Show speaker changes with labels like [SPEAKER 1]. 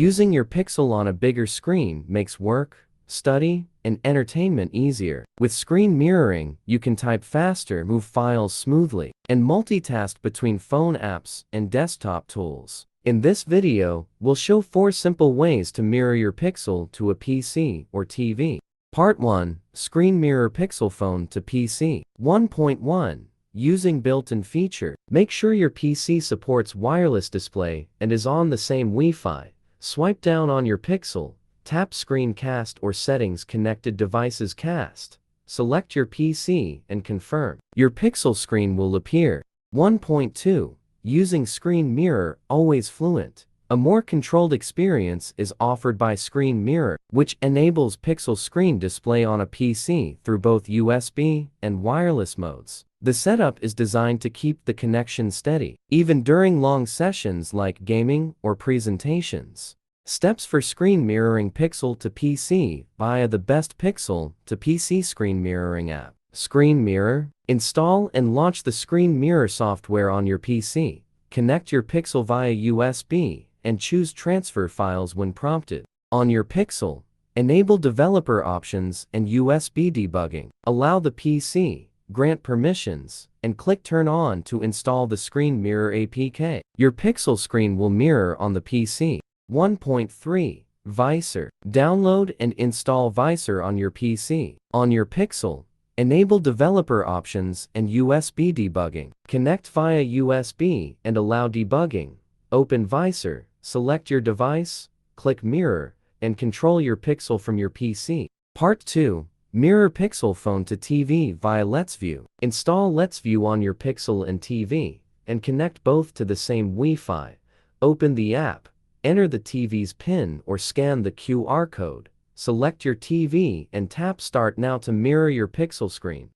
[SPEAKER 1] Using your Pixel on a bigger screen makes work, study, and entertainment easier. With screen mirroring, you can type faster, move files smoothly, and multitask between phone apps and desktop tools. In this video, we'll show 4 simple ways to mirror your Pixel to a PC or TV. Part 1. Screen Mirror Pixel Phone to PC. 1.1. Using built-in feature. Make sure your PC supports wireless display and is on the same Wi-Fi. Swipe down on your Pixel, tap Screencast or Settings Connected Devices Cast. Select your PC and confirm. Your Pixel screen will appear. 1.2. Using Screen Mirror, always fluent. A more controlled experience is offered by Screen Mirror, which enables Pixel screen display on a PC through both USB and wireless modes. The setup is designed to keep the connection steady, even during long sessions like gaming or presentations. Steps for screen mirroring Pixel to PC via the best Pixel to PC screen mirroring app. Screen Mirror. Install and launch the Screen Mirror software on your PC. Connect your Pixel via USB and choose Transfer Files when prompted. On your Pixel, enable developer options and USB debugging. Allow the PC, grant permissions, and click Turn On to install the Screen Mirror APK. Your Pixel screen will mirror on the PC. 1.3. Visor. Download and install Visor on your PC. On your Pixel, enable developer options and USB debugging. Connect via USB and allow debugging. Open Visor, select your device, click Mirror, and control your Pixel from your PC. Part 2. Mirror Pixel Phone to TV via LetsView. Install LetsView on your Pixel and TV, and connect both to the same Wi-Fi. Open the app, enter the TV's PIN or scan the QR code. Select your TV and tap Start Now to mirror your Pixel screen.